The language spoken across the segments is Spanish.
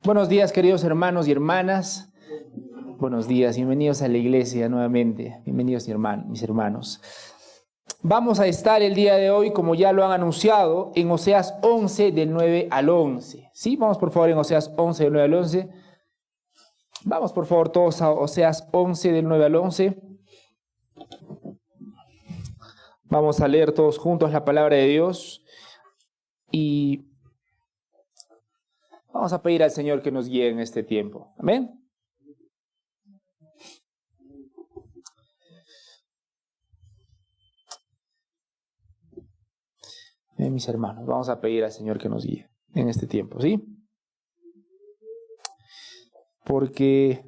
Buenos días, queridos hermanos y hermanas. Buenos días, bienvenidos a la iglesia nuevamente. Bienvenidos, mis hermanos. Vamos a estar el día de hoy, como ya lo han anunciado, en Oseas 11, del 9 al 11. ¿Sí? Vamos por favor en Oseas 11, del 9 al 11. Vamos por favor todos a Oseas 11, del 9 al 11. Vamos a leer todos juntos la palabra de Dios y vamos a pedir al Señor que nos guíe en este tiempo. Amén. Mis hermanos, vamos a pedir al Señor que nos guíe en este tiempo, ¿sí? Porque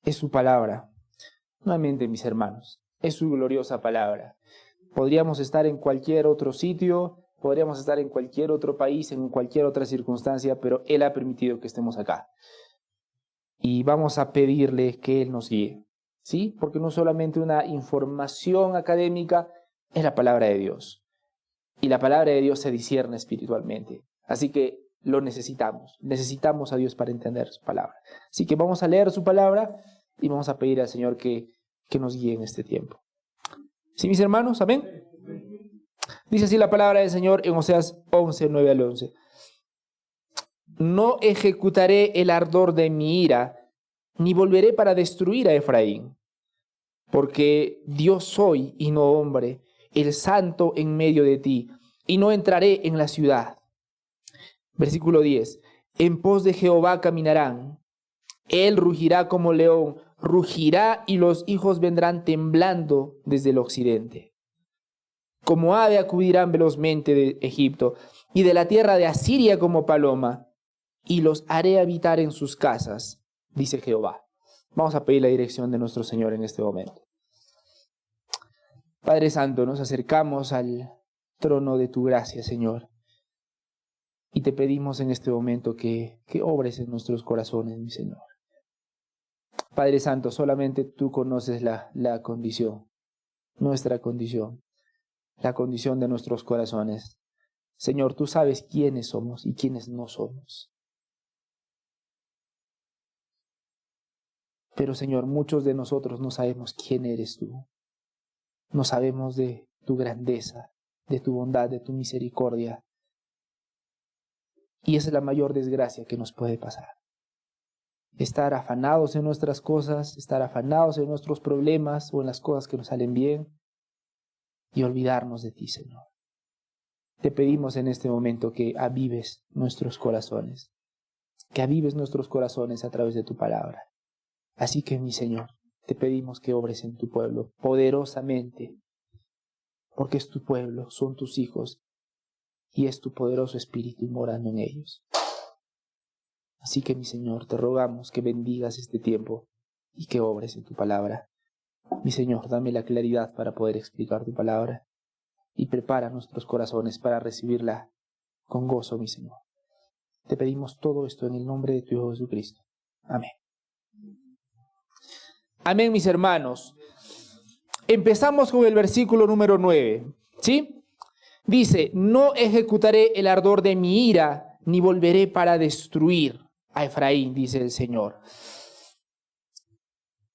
es su palabra. Nuevamente, mis hermanos, es su gloriosa palabra. Podríamos estar en cualquier otro sitio, podríamos estar en cualquier otro país, en cualquier otra circunstancia, pero Él ha permitido que estemos acá. Y vamos a pedirle que Él nos guíe, ¿sí? Porque no solamente una información académica, es la palabra de Dios. Y la palabra de Dios se discierne espiritualmente. Así que lo necesitamos. Necesitamos a Dios para entender su palabra. Así que vamos a leer su palabra y vamos a pedir al Señor que nos guíe en este tiempo. ¿Sí, mis hermanos? ¿Amén? Dice así la palabra del Señor en Oseas 11, 9 al 11. No ejecutaré el ardor de mi ira, ni volveré para destruir a Efraín. Porque Dios soy y no hombre, el santo en medio de ti, y no entraré en la ciudad. Versículo 10. En pos de Jehová caminarán. Él rugirá como león, rugirá y los hijos vendrán temblando desde el occidente. Como ave acudirán velozmente de Egipto, y de la tierra de Asiria como paloma, y los haré habitar en sus casas, dice Jehová. Vamos a pedir la dirección de nuestro Señor en este momento. Padre Santo, nos acercamos al trono de tu gracia, Señor, y te pedimos en este momento que obres en nuestros corazones, mi Señor. Padre Santo, solamente tú conoces la condición, nuestra condición, la condición de nuestros corazones. Señor, tú sabes quiénes somos y quiénes no somos. Pero, Señor, muchos de nosotros no sabemos quién eres tú. No sabemos de tu grandeza, de tu bondad, de tu misericordia. Y esa es la mayor desgracia que nos puede pasar. Estar afanados en nuestras cosas, estar afanados en nuestros problemas o en las cosas que nos salen bien y olvidarnos de ti, Señor. Te pedimos en este momento que avives nuestros corazones, que avives nuestros corazones a través de tu palabra. Así que, mi Señor, te pedimos que obres en tu pueblo poderosamente, porque es tu pueblo, son tus hijos, y es tu poderoso espíritu morando en ellos. Así que, mi Señor, te rogamos que bendigas este tiempo y que obres en tu palabra. Mi Señor, dame la claridad para poder explicar tu palabra y prepara nuestros corazones para recibirla con gozo, mi Señor. Te pedimos todo esto en el nombre de tu Hijo Jesucristo. Amén. Amén, mis hermanos. Empezamos con el versículo número 9, ¿sí? Dice, no ejecutaré el ardor de mi ira, ni volveré para destruir a Efraín, dice el Señor.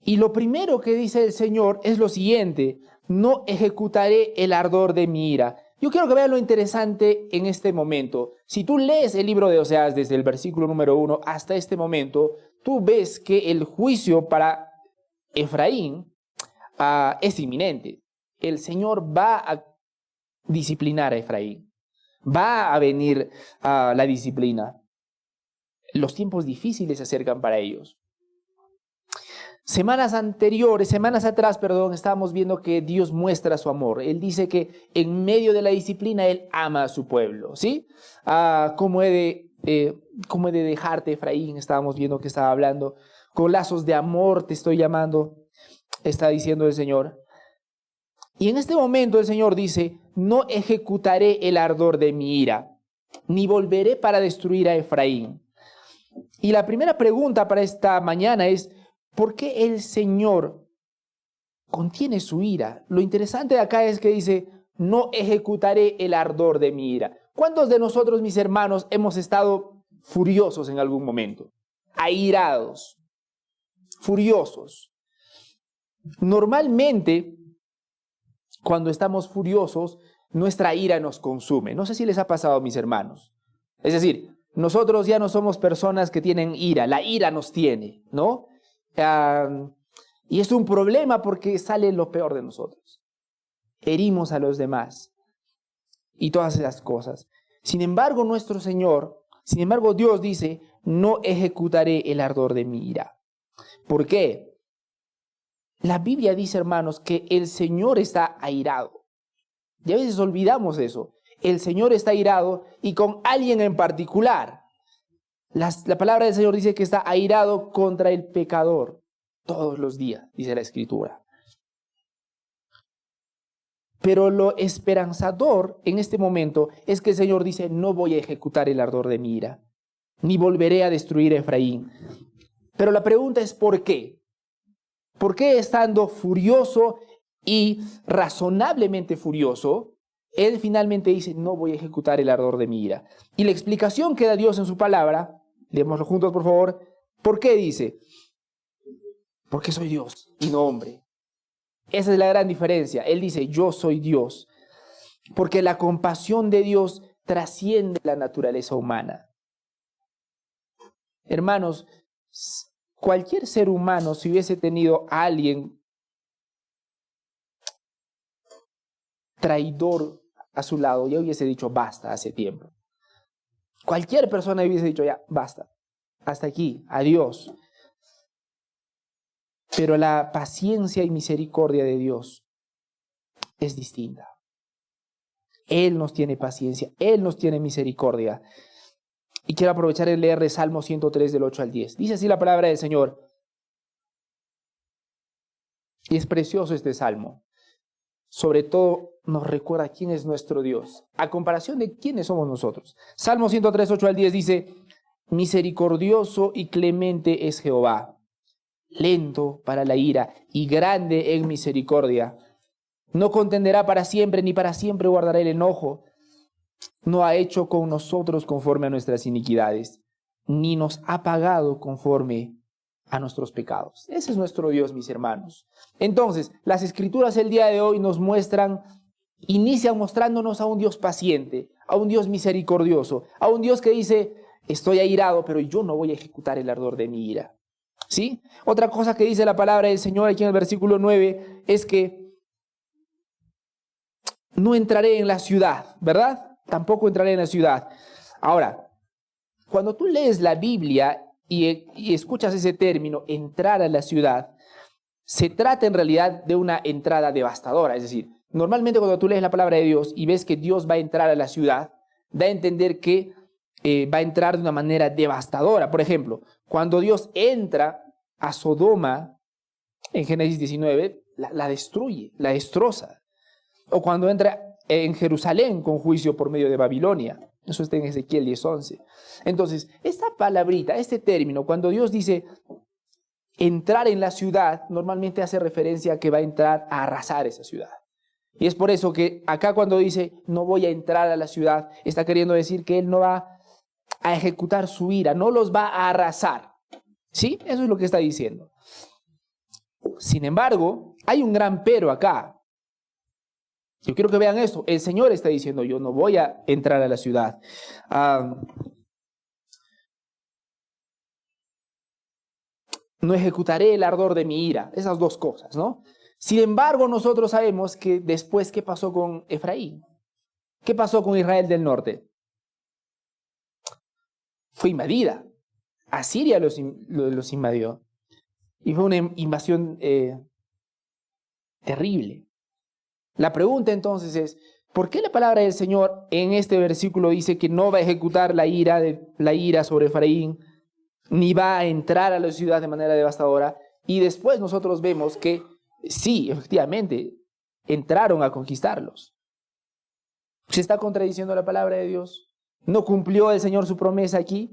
Y lo primero que dice el Señor es lo siguiente, no ejecutaré el ardor de mi ira. Yo quiero que vean lo interesante en este momento. Si tú lees el libro de Oseas desde el versículo número 1 hasta este momento, tú ves que el juicio para Efraín es inminente. El Señor va a disciplinar a Efraín. Va a venir la disciplina. Los tiempos difíciles se acercan para ellos. Semanas atrás, estábamos viendo que Dios muestra su amor. Él dice que en medio de la disciplina Él ama a su pueblo, ¿sí? ¿Cómo he de dejarte, Efraín? Estábamos viendo que estaba hablando. Con lazos de amor te estoy llamando, está diciendo el Señor. Y en este momento el Señor dice, no ejecutaré el ardor de mi ira, ni volveré para destruir a Efraín. Y la primera pregunta para esta mañana es, ¿por qué el Señor contiene su ira? Lo interesante de acá es que dice, no ejecutaré el ardor de mi ira. ¿Cuántos de nosotros, mis hermanos, hemos estado furiosos en algún momento, airados, furiosos. Normalmente, cuando estamos furiosos, nuestra ira nos consume. No sé si les ha pasado, mis hermanos. Es decir, nosotros ya no somos personas que tienen ira, la ira nos tiene, ¿no? Y es un problema porque sale lo peor de nosotros. Herimos a los demás y todas esas cosas. Sin embargo, Dios dice, no ejecutaré el ardor de mi ira. ¿Por qué? La Biblia dice, hermanos, que el Señor está airado. Y a veces olvidamos eso. El Señor está airado y con alguien en particular. La palabra del Señor dice que está airado contra el pecador todos los días, dice la Escritura. Pero lo esperanzador en este momento es que el Señor dice, no voy a ejecutar el ardor de mi ira, ni volveré a destruir a Efraín. Pero la pregunta es, ¿por qué? ¿Por qué estando furioso y razonablemente furioso, Él finalmente dice, no voy a ejecutar el ardor de mi ira? Y la explicación que da Dios en su palabra, leémoslo juntos por favor, ¿por qué dice? Porque soy Dios y no hombre. Esa es la gran diferencia. Él dice, yo soy Dios. Porque la compasión de Dios trasciende la naturaleza humana. Hermanos, cualquier ser humano, si hubiese tenido a alguien traidor a su lado, ya hubiese dicho basta hace tiempo. Cualquier persona hubiese dicho ya basta, hasta aquí, adiós. Pero la paciencia y misericordia de Dios es distinta. Él nos tiene paciencia, Él nos tiene misericordia. Y quiero aprovechar el leer el Salmo 103 del 8 al 10. Dice así la palabra del Señor. Y es precioso este salmo. Sobre todo nos recuerda quién es nuestro Dios, a comparación de quiénes somos nosotros. Salmo 103, 8 al 10 dice, misericordioso y clemente es Jehová, lento para la ira y grande en misericordia. No contenderá para siempre, ni para siempre guardará el enojo. No ha hecho con nosotros conforme a nuestras iniquidades, ni nos ha pagado conforme a nuestros pecados. Ese es nuestro Dios, mis hermanos. Entonces, las Escrituras el día de hoy nos inician mostrándonos a un Dios paciente, a un Dios misericordioso, a un Dios que dice, estoy airado, pero yo no voy a ejecutar el ardor de mi ira. ¿Sí? Otra cosa que dice la palabra del Señor aquí en el versículo 9 es que no entraré en la ciudad, ¿verdad? Tampoco entraré en la ciudad. Ahora, cuando tú lees la Biblia y escuchas ese término, entrar a la ciudad, se trata en realidad de una entrada devastadora. Es decir, normalmente cuando tú lees la palabra de Dios y ves que Dios va a entrar a la ciudad, da a entender que va a entrar de una manera devastadora. Por ejemplo, cuando Dios entra a Sodoma en Génesis 19, la destruye, la destroza. O cuando entra en Jerusalén con juicio por medio de Babilonia. Eso está en Ezequiel 10:11. Entonces, esta palabrita, este término, cuando Dios dice entrar en la ciudad, normalmente hace referencia a que va a entrar a arrasar esa ciudad. Y es por eso que acá cuando dice no voy a entrar a la ciudad, está queriendo decir que Él no va a ejecutar su ira, no los va a arrasar. ¿Sí? Eso es lo que está diciendo. Sin embargo, hay un gran pero acá. Yo quiero que vean esto. El Señor está diciendo, yo no voy a entrar a la ciudad. No ejecutaré el ardor de mi ira. Esas dos cosas, ¿no? Sin embargo, nosotros sabemos que después, ¿qué pasó con Efraín? ¿Qué pasó con Israel del norte? Fue invadida. Asiria los invadió. Y fue una invasión terrible. La pregunta entonces es, ¿por qué la palabra del Señor en este versículo dice que no va a ejecutar la ira sobre Efraín, ni va a entrar a la ciudad de manera devastadora? Y después nosotros vemos que sí, efectivamente, entraron a conquistarlos. ¿Se está contradiciendo la palabra de Dios? ¿No cumplió el Señor su promesa aquí?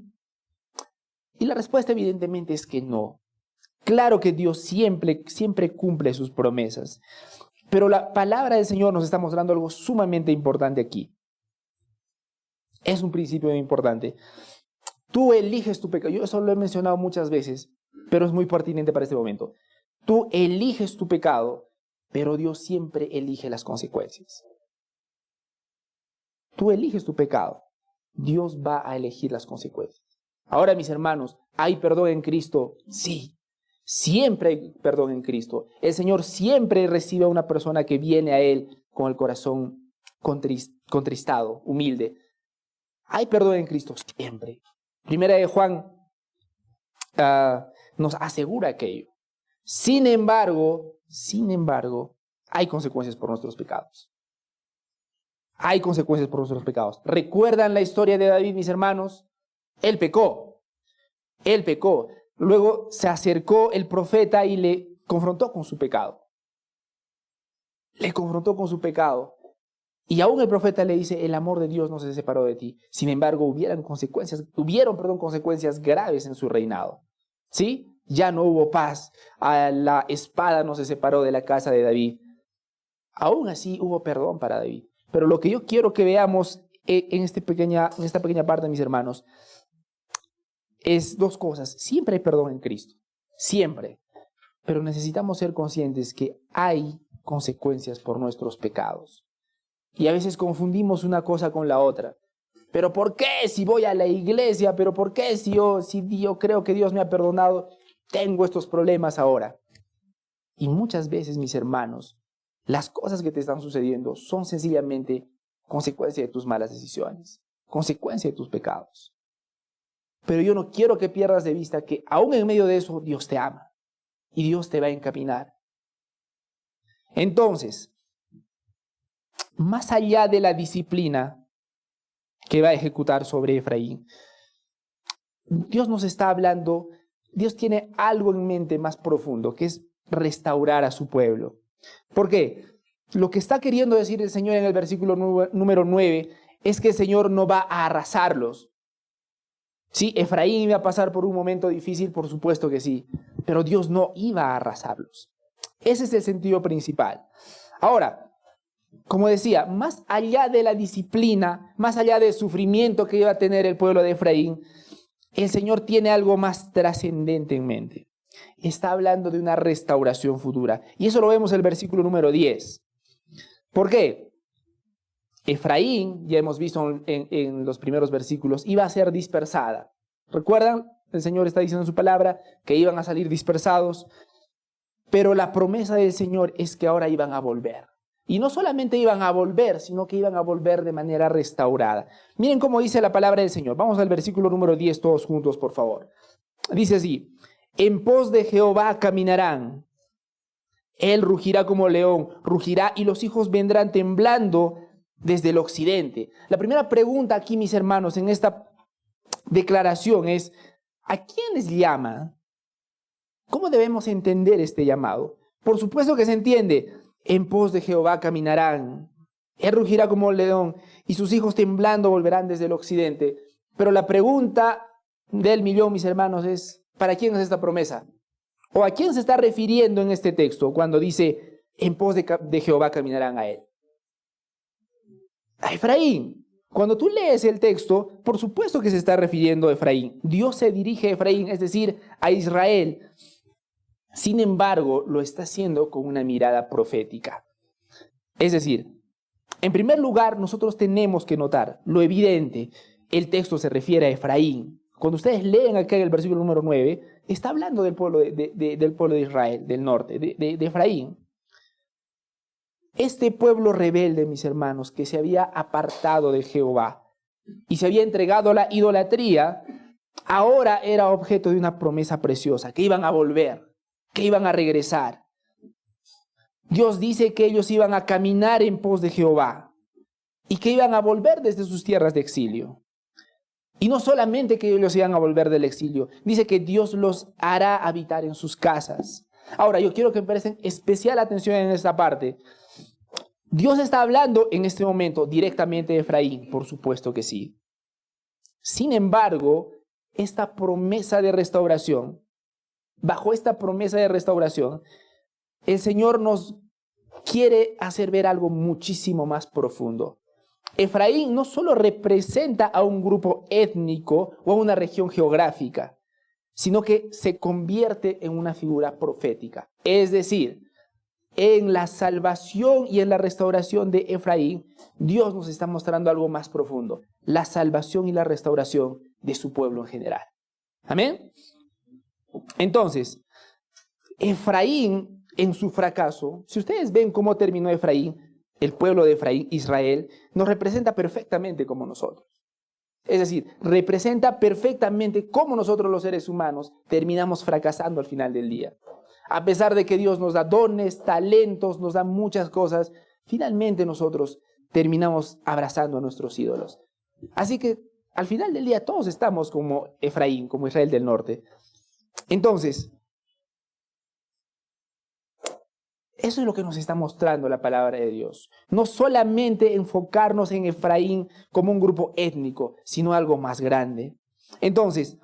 Y la respuesta evidentemente es que no. Claro que Dios siempre cumple sus promesas. Pero la palabra del Señor nos está mostrando algo sumamente importante aquí. Es un principio muy importante. Tú eliges tu pecado. Yo eso lo he mencionado muchas veces, pero es muy pertinente para este momento. Tú eliges tu pecado, pero Dios siempre elige las consecuencias. Tú eliges tu pecado, Dios va a elegir las consecuencias. Ahora, mis hermanos, ¿hay perdón en Cristo? Sí, siempre hay perdón en Cristo. El Señor siempre recibe a una persona que viene a Él con el corazón contristado, humilde. Hay perdón en Cristo siempre. Primera de Juan nos asegura aquello. Sin embargo, hay consecuencias por nuestros pecados. Hay consecuencias por nuestros pecados. ¿Recuerdan la historia de David, mis hermanos? Él pecó. Luego se acercó el profeta y le confrontó con su pecado. Y aún el profeta le dice, el amor de Dios no se separó de ti. Sin embargo, hubieron consecuencias graves en su reinado. ¿Sí? Ya no hubo paz. La espada no se separó de la casa de David. Aún así hubo perdón para David. Pero lo que yo quiero que veamos en esta pequeña parte, mis hermanos, es dos cosas. Siempre hay perdón en Cristo. Siempre. Pero necesitamos ser conscientes que hay consecuencias por nuestros pecados. Y a veces confundimos una cosa con la otra. ¿Pero por qué si voy a la iglesia? ¿Pero por qué si yo creo que Dios me ha perdonado, tengo estos problemas ahora? Y muchas veces, mis hermanos, las cosas que te están sucediendo son sencillamente consecuencia de tus malas decisiones, consecuencia de tus pecados. Pero yo no quiero que pierdas de vista que aún en medio de eso Dios te ama y Dios te va a encaminar. Entonces, más allá de la disciplina que va a ejecutar sobre Efraín, Dios nos está hablando, Dios tiene algo en mente más profundo, que es restaurar a su pueblo. ¿Por qué? Lo que está queriendo decir el Señor en el versículo número 9 es que el Señor no va a arrasarlos. Sí, Efraín iba a pasar por un momento difícil, por supuesto que sí, pero Dios no iba a arrasarlos. Ese es el sentido principal. Ahora, como decía, más allá de la disciplina, más allá del sufrimiento que iba a tener el pueblo de Efraín, el Señor tiene algo más trascendente en mente. Está hablando de una restauración futura. Y eso lo vemos en el versículo número 10. ¿Por qué? Efraín, ya hemos visto en los primeros versículos, iba a ser dispersada. ¿Recuerdan? El Señor está diciendo en su palabra que iban a salir dispersados. Pero la promesa del Señor es que ahora iban a volver. Y no solamente iban a volver, sino que iban a volver de manera restaurada. Miren cómo dice la palabra del Señor. Vamos al versículo número 10 todos juntos, por favor. Dice así: en pos de Jehová caminarán. Él rugirá como león, rugirá y los hijos vendrán temblando desde el occidente. La primera pregunta aquí, mis hermanos, en esta declaración es: ¿a quiénes llama? ¿Cómo debemos entender este llamado? Por supuesto que se entiende. En pos de Jehová caminarán. Él rugirá como león y sus hijos temblando volverán desde el occidente. Pero la pregunta del millón, mis hermanos, es: ¿para quién es esta promesa? ¿O a quién se está refiriendo en este texto cuando dice en pos de Jehová caminarán a él? A Efraín. Cuando tú lees el texto, por supuesto que se está refiriendo a Efraín. Dios se dirige a Efraín, es decir, a Israel. Sin embargo, lo está haciendo con una mirada profética. Es decir, en primer lugar, nosotros tenemos que notar lo evidente. El texto se refiere a Efraín. Cuando ustedes leen acá en el versículo número 9, está hablando del pueblo de Israel, del norte, de Efraín. Este pueblo rebelde, mis hermanos, que se había apartado de Jehová y se había entregado a la idolatría, ahora era objeto de una promesa preciosa, que iban a volver, que iban a regresar. Dios dice que ellos iban a caminar en pos de Jehová y que iban a volver desde sus tierras de exilio. Y no solamente que ellos iban a volver del exilio, dice que Dios los hará habitar en sus casas. Ahora, yo quiero que presten especial atención en esta parte. Dios está hablando en este momento directamente de Efraín, por supuesto que sí. Sin embargo, esta promesa de restauración, bajo esta promesa de restauración, el Señor nos quiere hacer ver algo muchísimo más profundo. Efraín no solo representa a un grupo étnico o a una región geográfica, sino que se convierte en una figura profética. Es decir, en la salvación y en la restauración de Efraín, Dios nos está mostrando algo más profundo: la salvación y la restauración de su pueblo en general. ¿Amén? Entonces, Efraín en su fracaso, si ustedes ven cómo terminó Efraín, el pueblo de Efraín, Israel, nos representa perfectamente como nosotros. Es decir, representa perfectamente cómo nosotros los seres humanos terminamos fracasando al final del día. A pesar de que Dios nos da dones, talentos, nos da muchas cosas, finalmente nosotros terminamos abrazando a nuestros ídolos. Así que al final del día todos estamos como Efraín, como Israel del norte. Entonces, eso es lo que nos está mostrando la palabra de Dios. No solamente enfocarnos en Efraín como un grupo étnico, sino algo más grande. Entonces,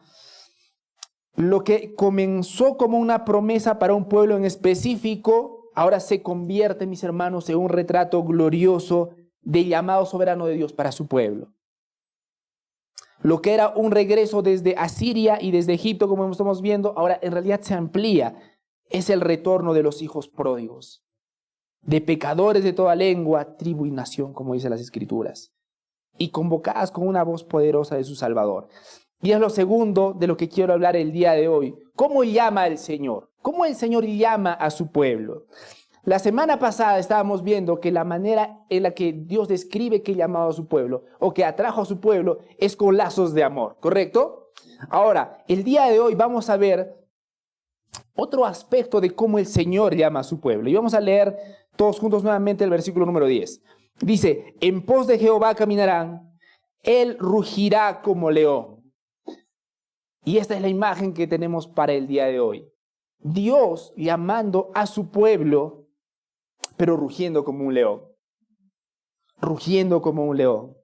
lo que comenzó como una promesa para un pueblo en específico, ahora se convierte, mis hermanos, en un retrato glorioso del llamado soberano de Dios para su pueblo. Lo que era un regreso desde Asiria y desde Egipto, como estamos viendo, ahora en realidad se amplía. Es el retorno de los hijos pródigos, de pecadores de toda lengua, tribu y nación, como dicen las Escrituras, y convocadas con una voz poderosa de su Salvador. Y es lo segundo de lo que quiero hablar el día de hoy. ¿Cómo llama el Señor? ¿Cómo el Señor llama a su pueblo? La semana pasada estábamos viendo que la manera en la que Dios describe que llamaba a su pueblo o que atrajo a su pueblo es con lazos de amor, ¿correcto? Ahora, el día de hoy vamos a ver otro aspecto de cómo el Señor llama a su pueblo. Y vamos a leer todos juntos nuevamente el versículo número 10. Dice: en pos de Jehová caminarán, él rugirá como león. Y esta es la imagen que tenemos para el día de hoy. Dios llamando a su pueblo, pero rugiendo como un león. Rugiendo como un león.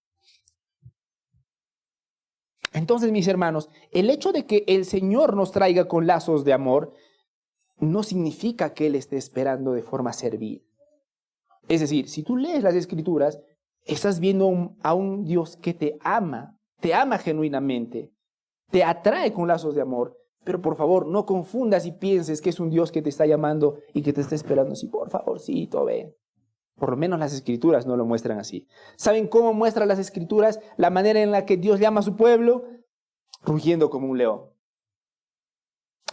Entonces, mis hermanos, el hecho de que el Señor nos traiga con lazos de amor no significa que Él esté esperando de forma servil. Es decir, si tú lees las Escrituras, estás viendo a un Dios que te ama genuinamente, te atrae con lazos de amor, pero por favor no confundas y pienses que es un Dios que te está llamando y que te está esperando así, por favorcito, ven. Por lo menos las Escrituras no lo muestran así. ¿Saben cómo muestran las Escrituras la manera en la que Dios llama a su pueblo? Rugiendo como un león.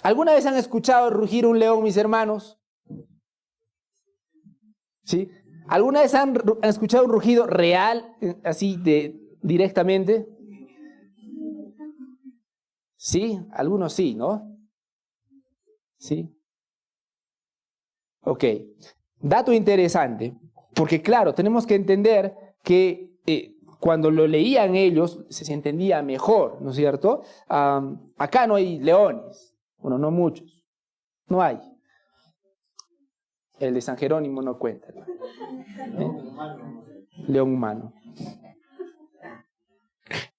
¿Alguna vez han escuchado rugir un león, mis hermanos? ¿Sí? ¿Alguna vez han escuchado un rugido real, así directamente? Sí, algunos sí, ¿no? Sí. Ok. Dato interesante, porque claro, tenemos que entender que cuando lo leían ellos se entendía mejor, ¿no es cierto? Acá no hay leones, bueno, no muchos, no hay. El de San Jerónimo no cuenta. León humano.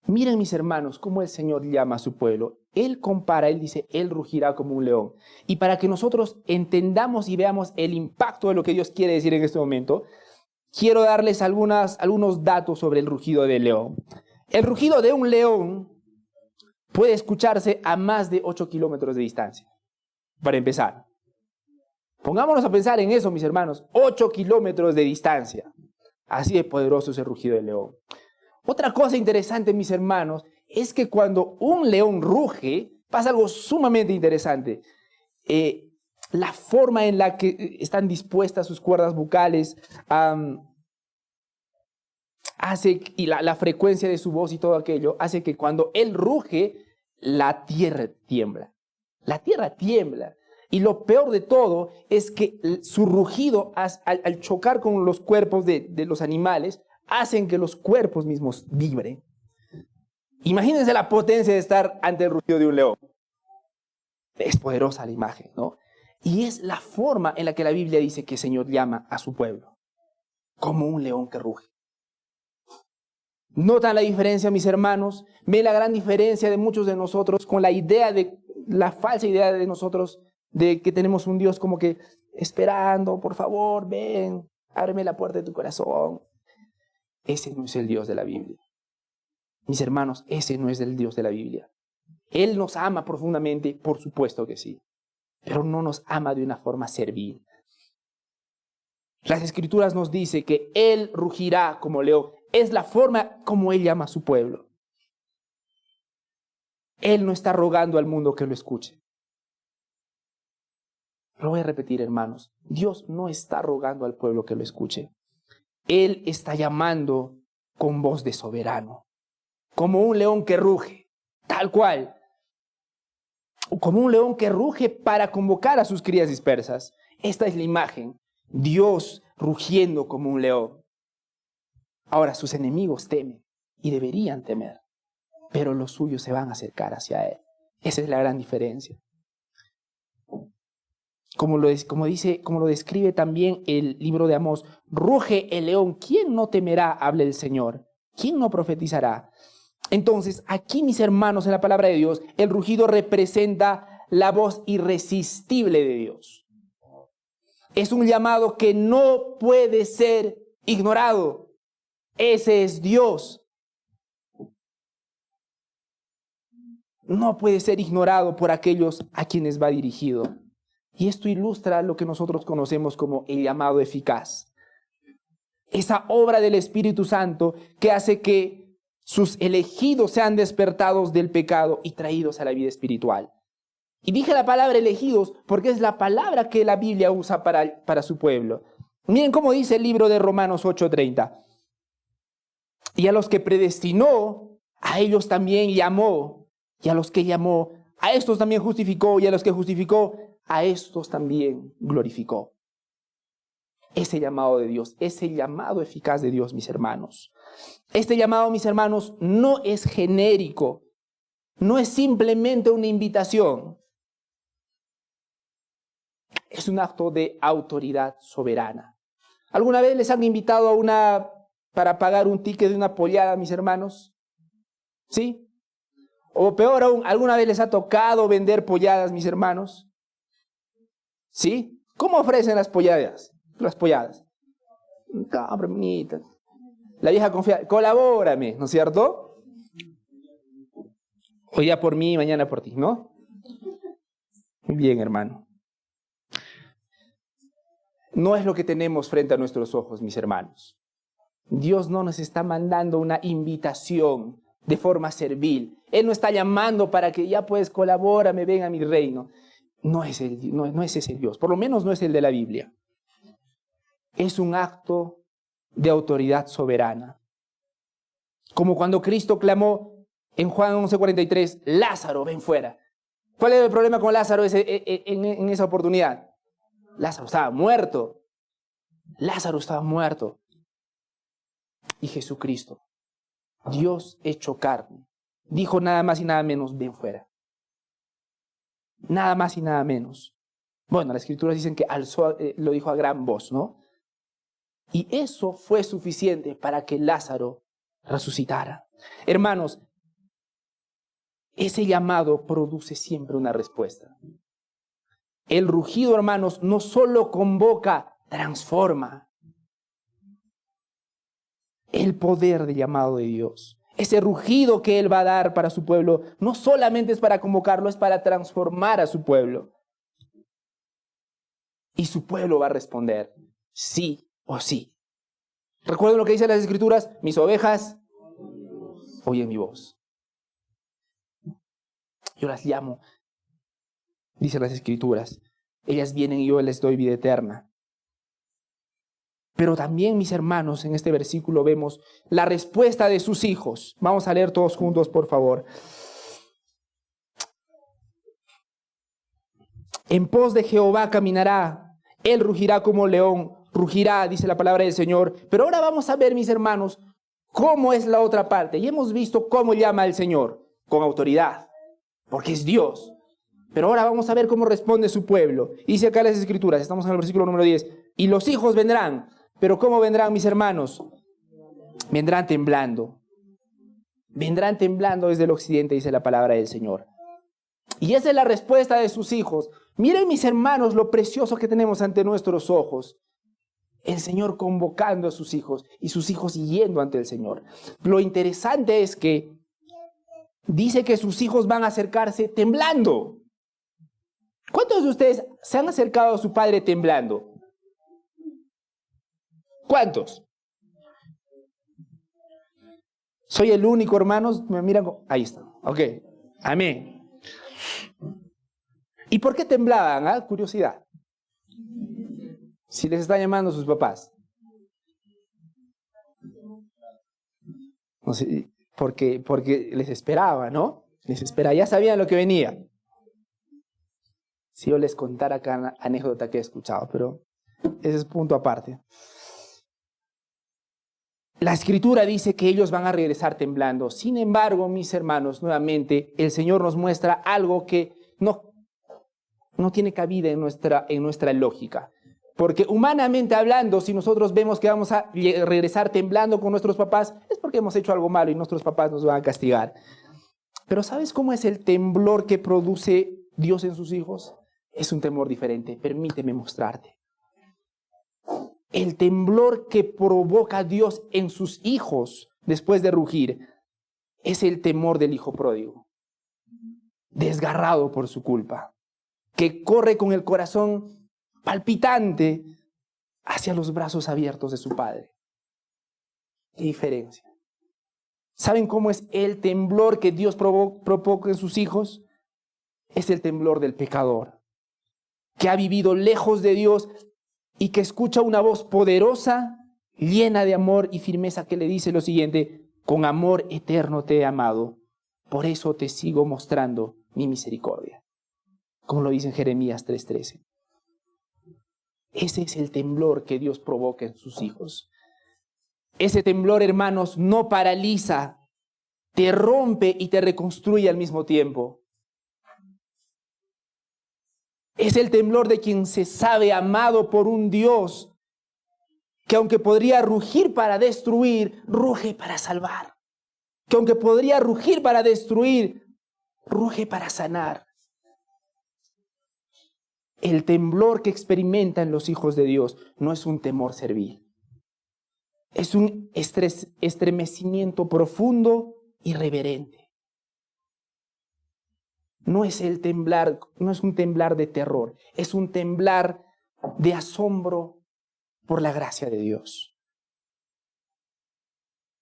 Miren, mis hermanos, cómo el Señor llama a su pueblo. Él compara, Él dice, Él rugirá como un león. Y para que nosotros entendamos y veamos el impacto de lo que Dios quiere decir en este momento, quiero darles algunos datos sobre el rugido del león. El rugido de un león puede escucharse a más de 8 kilómetros de distancia. Para empezar. Pongámonos a pensar en eso, mis hermanos. 8 kilómetros de distancia. Así de poderoso es el rugido del león. Otra cosa interesante, mis hermanos, es que cuando un león ruge, pasa algo sumamente interesante. La forma en la que están dispuestas sus cuerdas vocales hace, y la frecuencia de su voz y todo aquello, hace que cuando él ruge, la tierra tiembla. La tierra tiembla. Y lo peor de todo es que su rugido, al chocar con los cuerpos de los animales, hacen que los cuerpos mismos vibren. Imagínense la potencia de estar ante el rugido de un león. Es poderosa la imagen, ¿no? Y es la forma en la que la Biblia dice que el Señor llama a su pueblo. Como un león que ruge. ¿Notan la diferencia, mis hermanos? ¿Ven la gran diferencia de muchos de nosotros con la falsa idea de nosotros de que tenemos un Dios como que esperando, por favor, ven, ábreme la puerta de tu corazón? Ese no es el Dios de la Biblia. Mis hermanos, ese no es el Dios de la Biblia. Él nos ama profundamente, por supuesto que sí, pero no nos ama de una forma servil. Las Escrituras nos dicen que Él rugirá como león. Es la forma como Él llama a su pueblo. Él no está rogando al mundo que lo escuche. Lo voy a repetir, hermanos. Dios no está rogando al pueblo que lo escuche. Él está llamando con voz de soberano, como un león que ruge, tal cual. Como un león que ruge para convocar a sus crías dispersas. Esta es la imagen. Dios rugiendo como un león. Ahora sus enemigos temen y deberían temer, pero los suyos se van a acercar hacia Él. Esa es la gran diferencia. Como lo describe también el libro de Amós, ruge el león, ¿quién no temerá? Habla el Señor. ¿Quién no profetizará? Entonces, aquí, mis hermanos, en la palabra de Dios, el rugido representa la voz irresistible de Dios. Es un llamado que no puede ser ignorado. Ese es Dios. No puede ser ignorado por aquellos a quienes va dirigido. Y esto ilustra lo que nosotros conocemos como el llamado eficaz. Esa obra del Espíritu Santo que hace que sus elegidos sean despertados del pecado y traídos a la vida espiritual. Y dije la palabra elegidos porque es la palabra que la Biblia usa para su pueblo. Miren cómo dice el libro de Romanos 8:30. Y a los que predestinó, a ellos también llamó. Y a los que llamó, a estos también justificó. Y a los que justificó, a estos también glorificó. Ese llamado de Dios, ese llamado eficaz de Dios, mis hermanos. Este llamado, mis hermanos, no es genérico. No es simplemente una invitación. Es un acto de autoridad soberana. ¿Alguna vez les han invitado para pagar un ticket de una pollada, mis hermanos? ¿Sí? O peor aún, ¿alguna vez les ha tocado vender polladas, mis hermanos? ¿Sí? ¿Cómo ofrecen las polladas? Las polladas. Compra, bonita. La vieja confía, colabórame, ¿no es cierto? Hoy ya por mí, mañana por ti, ¿no? Muy bien, hermano. No es lo que tenemos frente a nuestros ojos, mis hermanos. Dios no nos está mandando una invitación de forma servil. Él no está llamando para que ya pues colabórame, ven a mi reino. No es ese Dios, por lo menos no es el de la Biblia. Es un acto de autoridad soberana. Como cuando Cristo clamó en Juan 11:43, Lázaro, ven fuera. ¿Cuál era el problema con Lázaro en esa oportunidad? Lázaro estaba muerto. Lázaro estaba muerto. Y Jesucristo, Dios hecho carne, dijo nada más y nada menos, ven fuera. Nada más y nada menos. Bueno, las Escrituras dicen que lo dijo a gran voz, ¿no? Y eso fue suficiente para que Lázaro resucitara. Hermanos, ese llamado produce siempre una respuesta. El rugido, hermanos, no solo convoca, transforma. El poder del llamado de Dios. Ese rugido que Él va a dar para su pueblo, no solamente es para convocarlo, es para transformar a su pueblo. Y su pueblo va a responder, sí o sí. ¿Recuerdan lo que dicen las Escrituras? Mis ovejas oyen mi voz. Yo las llamo, dicen las Escrituras. Ellas vienen y yo les doy vida eterna. Pero también, mis hermanos, en este versículo vemos la respuesta de sus hijos. Vamos a leer todos juntos, por favor. En pos de Jehová caminará, él rugirá como león, rugirá, dice la palabra del Señor. Pero ahora vamos a ver, mis hermanos, cómo es la otra parte. Y hemos visto cómo llama al Señor, con autoridad, porque es Dios. Pero ahora vamos a ver cómo responde su pueblo. Dice acá las Escrituras, estamos en el versículo número 10. Y los hijos vendrán. Pero ¿cómo vendrán, mis hermanos? Vendrán temblando. Vendrán temblando desde el occidente, dice la palabra del Señor. Y esa es la respuesta de sus hijos. Miren, mis hermanos, lo precioso que tenemos ante nuestros ojos. El Señor convocando a sus hijos y sus hijos yendo ante el Señor. Lo interesante es que dice que sus hijos van a acercarse temblando. ¿Cuántos de ustedes se han acercado a su padre temblando? ¿Cuántos? Soy el único, hermanos. Me miran. Ahí está. Ok. Amén. ¿Y por qué temblaban? Curiosidad. Si les están llamando sus papás. No sé, porque les esperaba, ¿no? Les esperaba. Ya sabían lo que venía. Si yo les contara cada anécdota que he escuchado, pero ese es punto aparte. La Escritura dice que ellos van a regresar temblando. Sin embargo, mis hermanos, nuevamente, el Señor nos muestra algo que no tiene cabida en nuestra lógica. Porque humanamente hablando, si nosotros vemos que vamos a regresar temblando con nuestros papás, es porque hemos hecho algo malo y nuestros papás nos van a castigar. Pero ¿sabes cómo es el temblor que produce Dios en sus hijos? Es un temor diferente. Permíteme mostrarte. El temblor que provoca Dios en sus hijos después de rugir es el temor del hijo pródigo, desgarrado por su culpa, que corre con el corazón palpitante hacia los brazos abiertos de su padre. ¿Qué diferencia? ¿Saben cómo es el temblor que Dios provoca en sus hijos? Es el temblor del pecador, que ha vivido lejos de Dios y que escucha una voz poderosa, llena de amor y firmeza, que le dice lo siguiente: con amor eterno te he amado, por eso te sigo mostrando mi misericordia. Como lo dice en Jeremías 3:13. Ese es el temblor que Dios provoca en sus hijos. Ese temblor, hermanos, no paraliza, te rompe y te reconstruye al mismo tiempo. Es el temblor de quien se sabe amado por un Dios que, aunque podría rugir para destruir, ruge para salvar. Que aunque podría rugir para destruir, ruge para sanar. El temblor que experimentan los hijos de Dios no es un temor servil. Es un estremecimiento profundo y reverente. No es un temblar de terror, es un temblar de asombro por la gracia de Dios.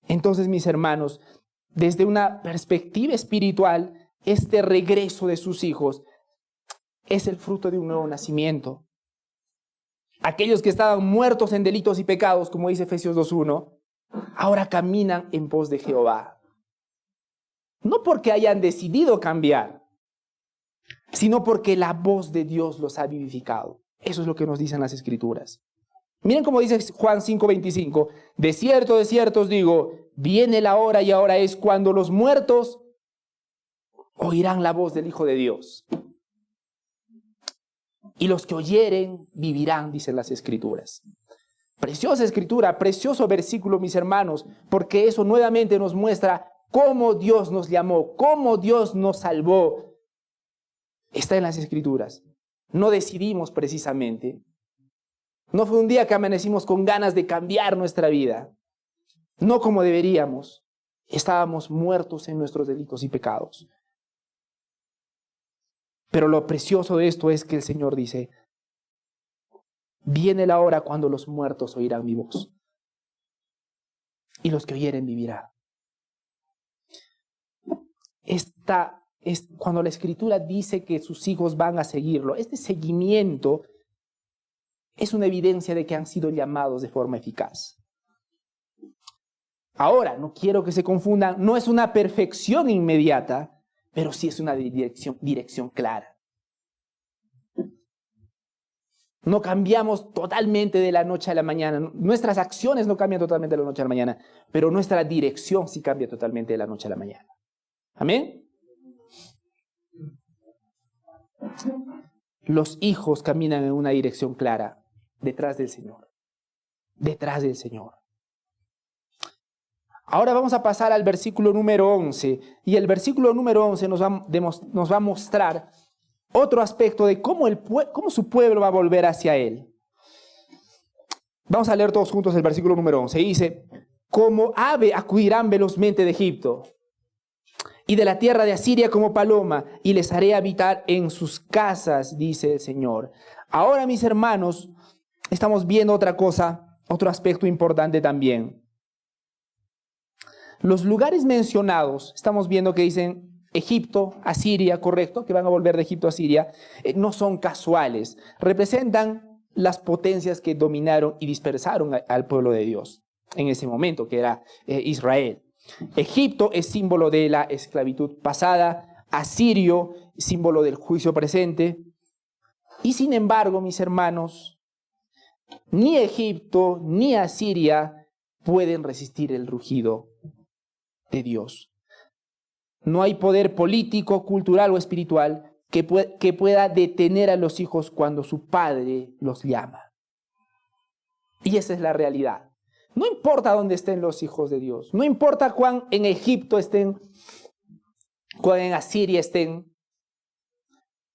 Entonces, mis hermanos, desde una perspectiva espiritual, este regreso de sus hijos es el fruto de un nuevo nacimiento. Aquellos que estaban muertos en delitos y pecados, como dice Efesios 2:1, ahora caminan en pos de Jehová. No porque hayan decidido cambiar, sino porque la voz de Dios los ha vivificado. Eso es lo que nos dicen las Escrituras. Miren cómo dice Juan 5:25. De cierto os digo, viene la hora y ahora es cuando los muertos oirán la voz del Hijo de Dios. Y los que oyeren vivirán, dicen las Escrituras. Preciosa Escritura, precioso versículo, mis hermanos, porque eso nuevamente nos muestra cómo Dios nos llamó, cómo Dios nos salvó. Está en las Escrituras. No decidimos precisamente. No fue un día que amanecimos con ganas de cambiar nuestra vida. No como deberíamos. Estábamos muertos en nuestros delitos y pecados. Pero lo precioso de esto es que el Señor dice: viene la hora cuando los muertos oirán mi voz, y los que oyeren vivirán. Cuando la Escritura dice que sus hijos van a seguirlo, este seguimiento es una evidencia de que han sido llamados de forma eficaz. Ahora, no quiero que se confundan, no es una perfección inmediata, pero sí es una dirección clara. No cambiamos totalmente de la noche a la mañana. Nuestras acciones no cambian totalmente de la noche a la mañana, pero nuestra dirección sí cambia totalmente de la noche a la mañana. ¿Amén? Los hijos caminan en una dirección clara, detrás del Señor. Detrás del Señor. Ahora vamos a pasar al versículo número 11. Y el versículo número 11 nos va a mostrar otro aspecto de cómo su pueblo va a volver hacia Él. Vamos a leer todos juntos el versículo número 11. Dice, como ave acudirán velozmente de Egipto, y de la tierra de Asiria como paloma, y les haré habitar en sus casas, dice el Señor. Ahora, mis hermanos, estamos viendo otra cosa, otro aspecto importante también. Los lugares mencionados, estamos viendo que dicen Egipto, Asiria, correcto, que van a volver de Egipto a Asiria, no son casuales, representan las potencias que dominaron y dispersaron al pueblo de Dios en ese momento, que era Israel. Egipto es símbolo de la esclavitud pasada, Asirio, símbolo del juicio presente. Y sin embargo, mis hermanos, ni Egipto ni Asiria pueden resistir el rugido de Dios. No hay poder político, cultural o espiritual que pueda detener a los hijos cuando su padre los llama. Y esa es la realidad. No importa dónde estén los hijos de Dios, no importa cuán en Egipto estén, cuán en Asiria estén,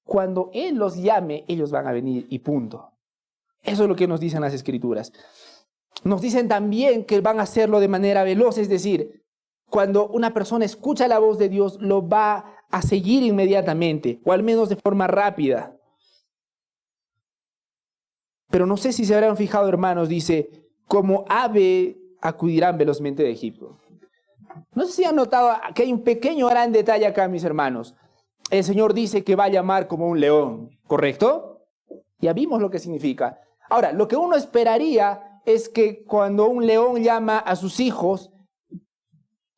cuando Él los llame, ellos van a venir y punto. Eso es lo que nos dicen las Escrituras. Nos dicen también que van a hacerlo de manera veloz, es decir, cuando una persona escucha la voz de Dios, lo va a seguir inmediatamente, o al menos de forma rápida. Pero no sé si se habrán fijado, hermanos, dice, como ave acudirán velozmente de Egipto. No sé si han notado que hay un pequeño gran detalle acá, mis hermanos. El Señor dice que va a llamar como un león, ¿correcto? Ya vimos lo que significa. Ahora, lo que uno esperaría es que cuando un león llama a sus hijos,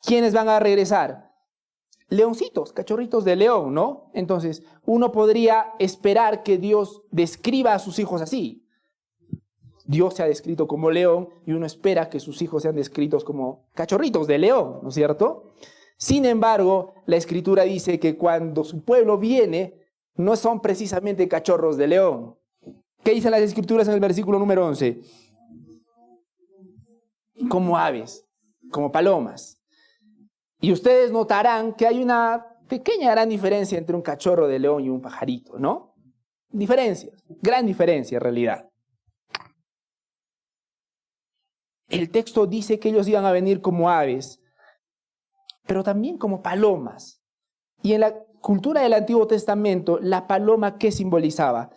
¿quiénes van a regresar? Leoncitos, cachorritos de león, ¿no? Entonces, uno podría esperar que Dios describa a sus hijos así. Dios se ha descrito como león y uno espera que sus hijos sean descritos como cachorritos de león, ¿no es cierto? Sin embargo, la Escritura dice que cuando su pueblo viene, no son precisamente cachorros de león. ¿Qué dicen las Escrituras en el versículo número 11? Como aves, como palomas. Y ustedes notarán que hay una pequeña gran diferencia entre un cachorro de león y un pajarito, ¿no? Diferencias, gran diferencia en realidad. El texto dice que ellos iban a venir como aves, pero también como palomas. Y en la cultura del Antiguo Testamento, la paloma, ¿qué simbolizaba?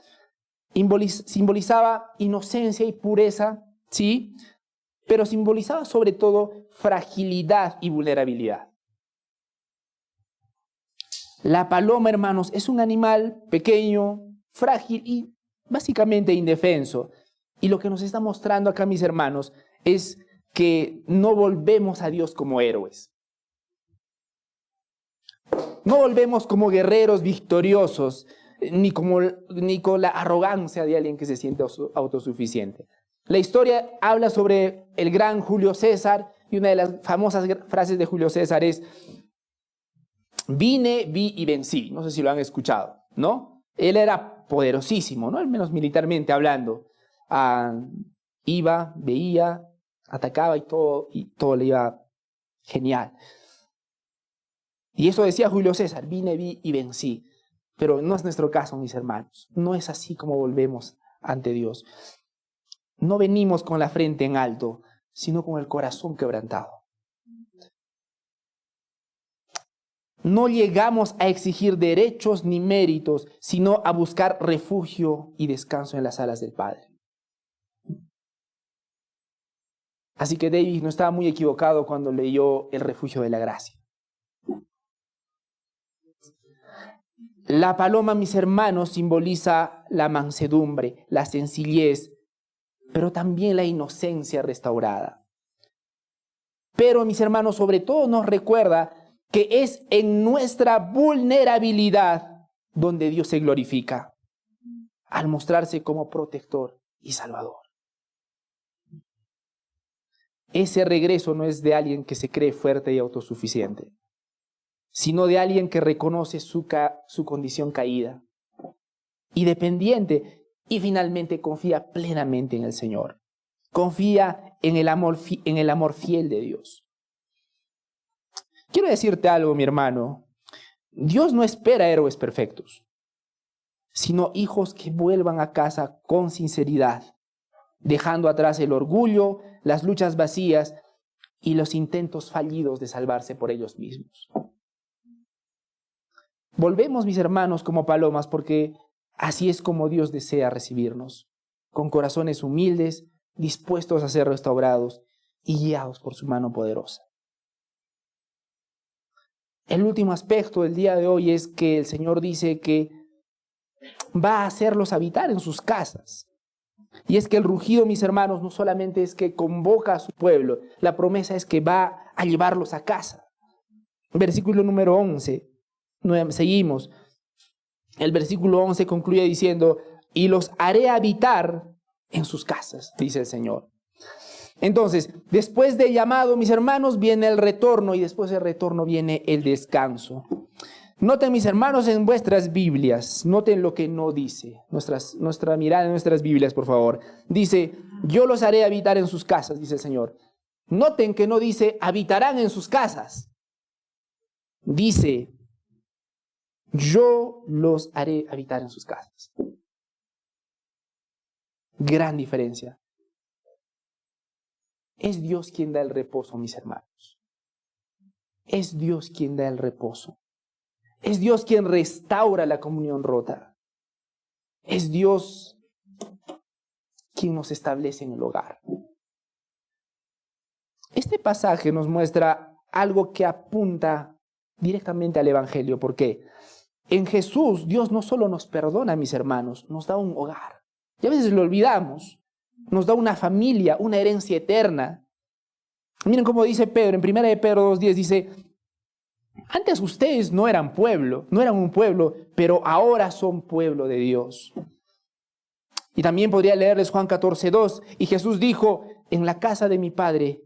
Simbolizaba inocencia y pureza, ¿sí? Pero simbolizaba sobre todo fragilidad y vulnerabilidad. La paloma, hermanos, es un animal pequeño, frágil y básicamente indefenso. Y lo que nos está mostrando acá, mis hermanos, es que no volvemos a Dios como héroes. No volvemos como guerreros victoriosos, ni con la arrogancia de alguien que se siente autosuficiente. La historia habla sobre el gran Julio César, y una de las famosas frases de Julio César es: vine, vi y vencí. No sé si lo han escuchado, ¿no? Él era poderosísimo, ¿no? Al menos militarmente hablando. Iba, veía, atacaba y todo le iba genial. Y eso decía Julio César: vine, vi y vencí. Pero no es nuestro caso, mis hermanos. No es así como volvemos ante Dios. No venimos con la frente en alto, sino con el corazón quebrantado. No llegamos a exigir derechos ni méritos, sino a buscar refugio y descanso en las alas del Padre. Así que David no estaba muy equivocado cuando leyó el refugio de la gracia. La paloma, mis hermanos, simboliza la mansedumbre, la sencillez, pero también la inocencia restaurada. Pero, mis hermanos, sobre todo nos recuerda que es en nuestra vulnerabilidad donde Dios se glorifica, al mostrarse como protector y salvador. Ese regreso no es de alguien que se cree fuerte y autosuficiente, sino de alguien que reconoce su condición caída y dependiente, y finalmente confía plenamente en el Señor. Confía en el amor fiel de Dios. Quiero decirte algo, mi hermano. Dios no espera héroes perfectos, sino hijos que vuelvan a casa con sinceridad, dejando atrás el orgullo, las luchas vacías y los intentos fallidos de salvarse por ellos mismos. Volvemos, mis hermanos, como palomas, porque así es como Dios desea recibirnos, con corazones humildes, dispuestos a ser restaurados y guiados por su mano poderosa. El último aspecto del día de hoy es que el Señor dice que va a hacerlos habitar en sus casas. Y es que el rugido, mis hermanos, no solamente es que convoca a su pueblo, la promesa es que va a llevarlos a casa. Versículo número 11, seguimos. El versículo 11 concluye diciendo, y los haré habitar en sus casas, dice el Señor. Entonces, después del llamado, mis hermanos, viene el retorno y después del retorno viene el descanso. Noten, mis hermanos, en vuestras Biblias, noten lo que no dice, nuestra mirada en nuestras Biblias, por favor. Dice, yo los haré habitar en sus casas, dice el Señor. Noten que no dice, habitarán en sus casas. Dice, yo los haré habitar en sus casas. Gran diferencia. Es Dios quien da el reposo, mis hermanos. Es Dios quien da el reposo. Es Dios quien restaura la comunión rota. Es Dios quien nos establece en el hogar. Este pasaje nos muestra algo que apunta directamente al Evangelio. ¿Por qué? En Jesús, Dios no solo nos perdona, mis hermanos, nos da un hogar. Y a veces lo olvidamos. Nos da una familia, una herencia eterna. Miren cómo dice Pedro, en 1 de Pedro 2:10 dice, antes ustedes no eran un pueblo, pero ahora son pueblo de Dios. Y también podría leerles Juan 14:2, y Jesús dijo, en la casa de mi Padre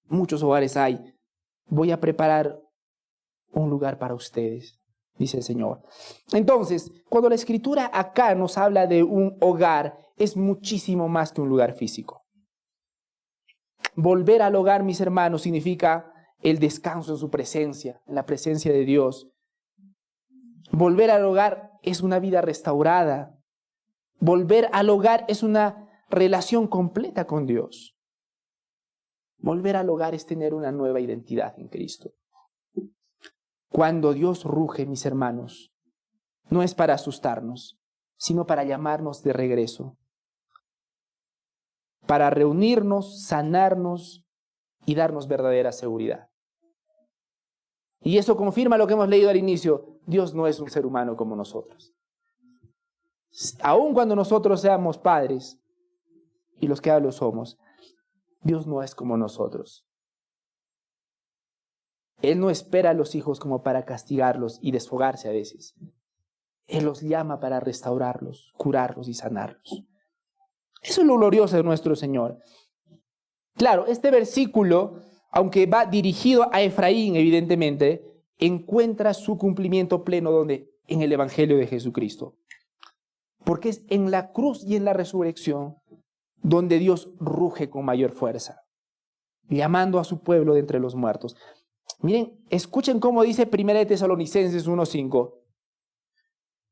muchos hogares hay, voy a preparar un lugar para ustedes, dice el Señor. Entonces, cuando la Escritura acá nos habla de un hogar, es muchísimo más que un lugar físico. Volver al hogar, mis hermanos, significa el descanso en su presencia, en la presencia de Dios. Volver al hogar es una vida restaurada. Volver al hogar es una relación completa con Dios. Volver al hogar es tener una nueva identidad en Cristo. Cuando Dios ruge, mis hermanos, no es para asustarnos, sino para llamarnos de regreso, para reunirnos, sanarnos y darnos verdadera seguridad. Y eso confirma lo que hemos leído al inicio. Dios no es un ser humano como nosotros. Aun cuando nosotros seamos padres, y los que hablo somos, Dios no es como nosotros. Él no espera a los hijos como para castigarlos y desfogarse a veces. Él los llama para restaurarlos, curarlos y sanarlos. Eso es lo glorioso de nuestro Señor. Claro, este versículo, aunque va dirigido a Efraín, evidentemente, encuentra su cumplimiento pleno donde, en el Evangelio de Jesucristo. Porque es en la cruz y en la resurrección donde Dios ruge con mayor fuerza, llamando a su pueblo de entre los muertos. Miren, escuchen cómo dice 1 de Tesalonicenses 1:5.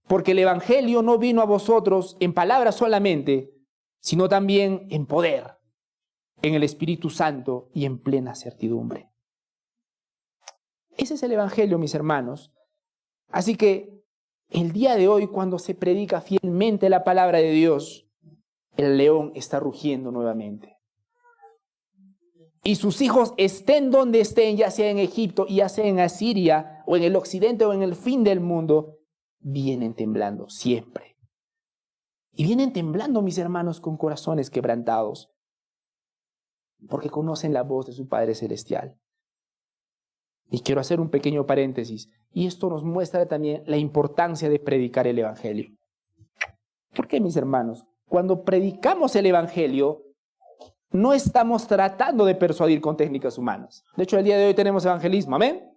Porque el Evangelio no vino a vosotros en palabras solamente, sino también en poder, en el Espíritu Santo y en plena certidumbre. Ese es el Evangelio, mis hermanos. Así que el día de hoy, cuando se predica fielmente la palabra de Dios, el león está rugiendo nuevamente. Y sus hijos estén donde estén, ya sea en Egipto, ya sea en Asiria, o en el occidente o en el fin del mundo, vienen temblando siempre. Y vienen temblando, mis hermanos, con corazones quebrantados, porque conocen la voz de su Padre Celestial. Y quiero hacer un pequeño paréntesis, y esto nos muestra también la importancia de predicar el Evangelio. ¿Por qué, mis hermanos? Cuando predicamos el Evangelio, no estamos tratando de persuadir con técnicas humanas. De hecho, el día de hoy tenemos evangelismo, ¿amén?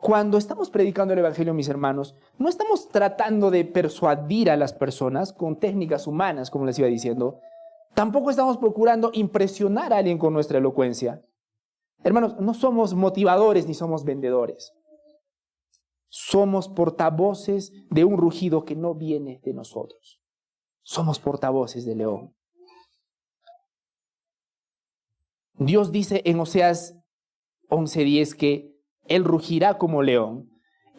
Cuando estamos predicando el Evangelio, mis hermanos, no estamos tratando de persuadir a las personas con técnicas humanas, como les iba diciendo. Tampoco estamos procurando impresionar a alguien con nuestra elocuencia. Hermanos, no somos motivadores ni somos vendedores. Somos portavoces de un rugido que no viene de nosotros. Somos portavoces del león. Dios dice en Oseas 11:10 que Él rugirá como león.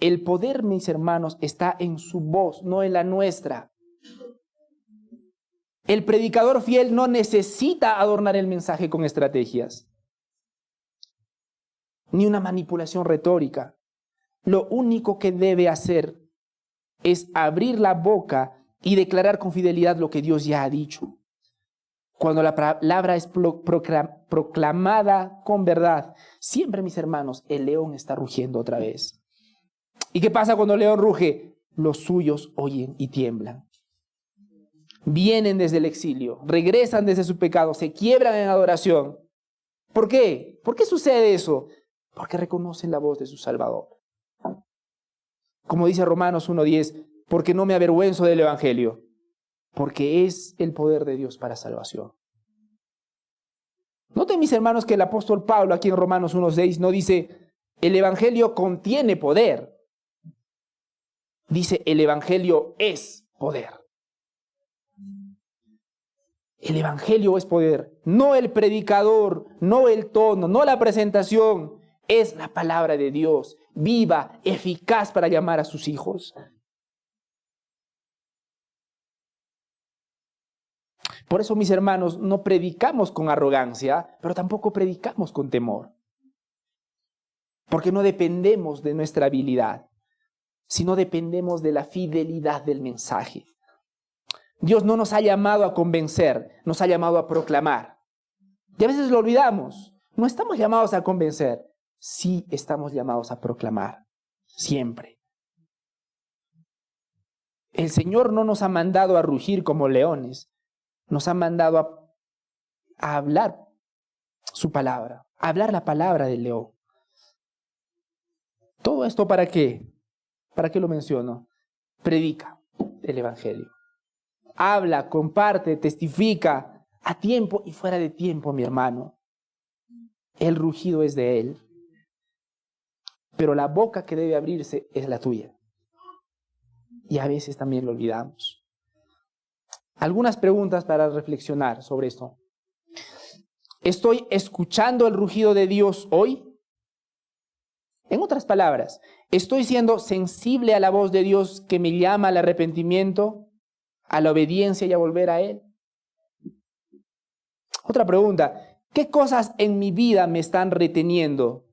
El poder, mis hermanos, está en su voz, no en la nuestra. El predicador fiel no necesita adornar el mensaje con estrategias, ni una manipulación retórica. Lo único que debe hacer es abrir la boca y declarar con fidelidad lo que Dios ya ha dicho. Cuando la palabra es proclamada con verdad, siempre, mis hermanos, el león está rugiendo otra vez. ¿Y qué pasa cuando el león ruge? Los suyos oyen y tiemblan. Vienen desde el exilio, regresan desde su pecado, se quiebran en adoración. ¿Por qué? ¿Por qué sucede eso? Porque reconocen la voz de su Salvador. Como dice Romanos 1:10, porque no me avergüenzo del Evangelio, porque es el poder de Dios para salvación. Noten, mis hermanos, que el apóstol Pablo aquí en Romanos 1:6 no dice, el Evangelio contiene poder. Dice, el Evangelio es poder. El Evangelio es poder, no el predicador, no el tono, no la presentación. Es la palabra de Dios, viva, eficaz para llamar a sus hijos. Por eso, mis hermanos, no predicamos con arrogancia, pero tampoco predicamos con temor. Porque no dependemos de nuestra habilidad, sino dependemos de la fidelidad del mensaje. Dios no nos ha llamado a convencer, nos ha llamado a proclamar. Y a veces lo olvidamos. No estamos llamados a convencer, sí estamos llamados a proclamar, siempre. El Señor no nos ha mandado a rugir como leones, nos ha mandado a hablar su palabra, a hablar la palabra del león. ¿Todo esto para qué? ¿Para qué lo menciono? Predica el Evangelio. Habla, comparte, testifica, a tiempo y fuera de tiempo, mi hermano. El rugido es de Él. Pero la boca que debe abrirse es la tuya. Y a veces también lo olvidamos. Algunas preguntas para reflexionar sobre esto. ¿Estoy escuchando el rugido de Dios hoy? En otras palabras, ¿estoy siendo sensible a la voz de Dios que me llama al arrepentimiento, a la obediencia y a volver a Él? Otra pregunta, ¿qué cosas en mi vida me están reteniendo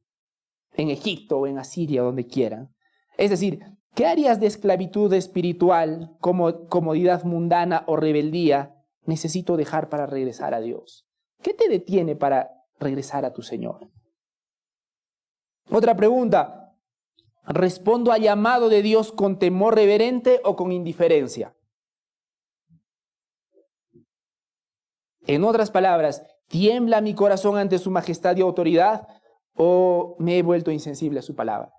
en Egipto o en Asiria, donde quieran? Es decir, ¿qué áreas de esclavitud espiritual, como comodidad mundana o rebeldía, necesito dejar para regresar a Dios? ¿Qué te detiene para regresar a tu Señor? Otra pregunta, ¿respondo al llamado de Dios con temor reverente o con indiferencia? En otras palabras, ¿tiembla mi corazón ante su majestad y autoridad o me he vuelto insensible a su palabra?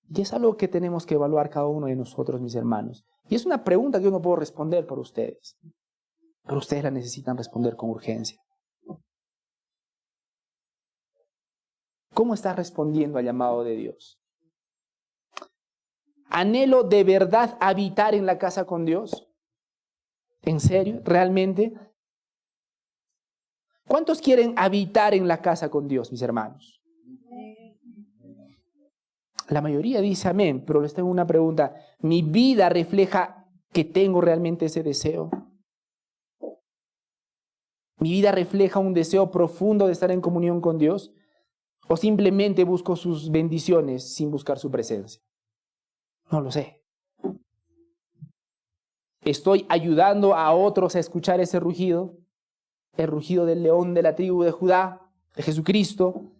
Y es algo que tenemos que evaluar cada uno de nosotros, mis hermanos. Y es una pregunta que yo no puedo responder por ustedes, pero ustedes la necesitan responder con urgencia. ¿Cómo estás respondiendo al llamado de Dios? ¿Anhelo de verdad habitar en la casa con Dios? ¿En serio? ¿Realmente? ¿Cuántos quieren habitar en la casa con Dios, mis hermanos? La mayoría dice amén, pero les tengo una pregunta. ¿Mi vida refleja que tengo realmente ese deseo? ¿Mi vida refleja un deseo profundo de estar en comunión con Dios? ¿O simplemente busco sus bendiciones sin buscar su presencia? No lo sé. ¿Estoy ayudando a otros a escuchar ese rugido? El rugido del león de la tribu de Judá, de Jesucristo.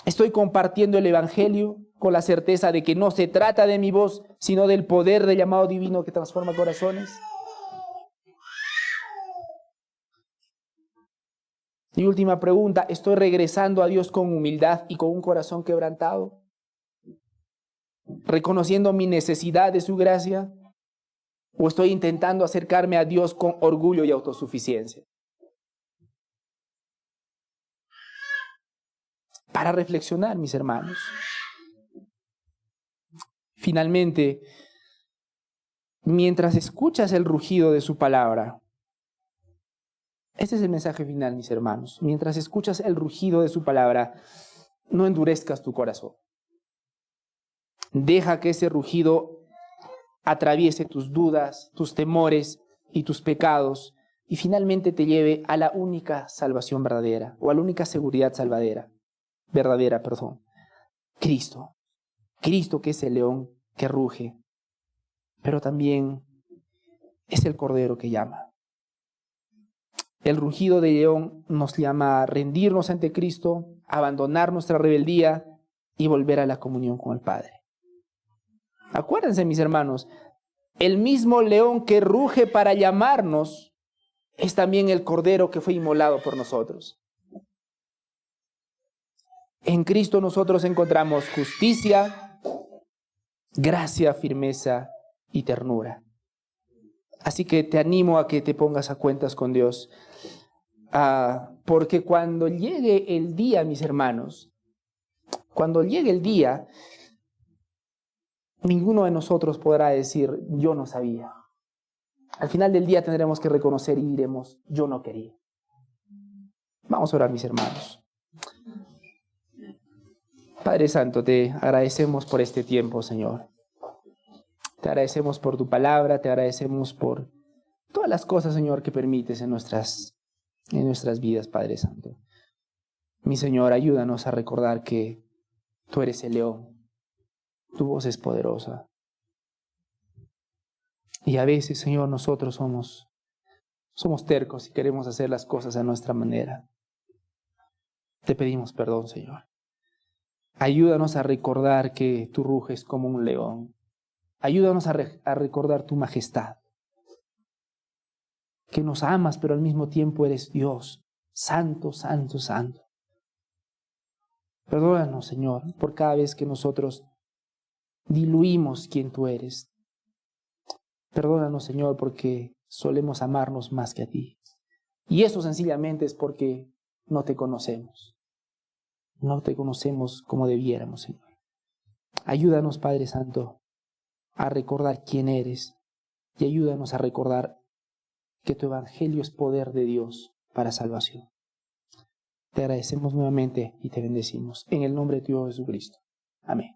¿Estoy compartiendo el Evangelio con la certeza de que no se trata de mi voz, sino del poder del llamado divino que transforma corazones? Y última pregunta, ¿estoy regresando a Dios con humildad y con un corazón quebrantado? ¿Reconociendo mi necesidad de su gracia? ¿O estoy intentando acercarme a Dios con orgullo y autosuficiencia? Para reflexionar, mis hermanos. Finalmente, mientras escuchas el rugido de su palabra, Este es el mensaje final, mis hermanos. Mientras escuchas el rugido de su palabra, no endurezcas tu corazón. Deja que ese rugido atraviese tus dudas, tus temores y tus pecados y finalmente te lleve a la única salvación verdadera, o a la única seguridad verdadera. Cristo. Cristo, que es el león que ruge, pero también es el cordero que llama. El rugido del león nos llama a rendirnos ante Cristo, abandonar nuestra rebeldía y volver a la comunión con el Padre. Acuérdense, mis hermanos, el mismo león que ruge para llamarnos es también el cordero que fue inmolado por nosotros. En Cristo nosotros encontramos justicia, gracia, firmeza y ternura. Así que te animo a que te pongas a cuentas con Dios, porque cuando llegue el día, mis hermanos, cuando llegue el día, ninguno de nosotros podrá decir, yo no sabía. Al final del día tendremos que reconocer y diremos, yo no quería. Vamos a orar, mis hermanos. Padre Santo, te agradecemos por este tiempo, Señor. Te agradecemos por tu palabra, te agradecemos por todas las cosas, Señor, que permites en nuestras vidas, Padre Santo. Mi Señor, ayúdanos a recordar que tú eres el león, tu voz es poderosa. Y a veces, Señor, nosotros somos tercos y queremos hacer las cosas a nuestra manera. Te pedimos perdón, Señor. Ayúdanos a recordar que tú ruges como un león. Ayúdanos a recordar tu majestad. Que nos amas, pero al mismo tiempo eres Dios. Santo, santo, santo. Perdónanos, Señor, por cada vez que nosotros diluimos quién tú eres. Perdónanos, Señor, porque solemos amarnos más que a ti. Y eso sencillamente es porque no te conocemos. No te conocemos como debiéramos, Señor. Ayúdanos, Padre Santo, a recordar quién eres y ayúdanos a recordar que tu evangelio es poder de Dios para salvación. Te agradecemos nuevamente y te bendecimos. En el nombre de Dios Jesucristo. Amén.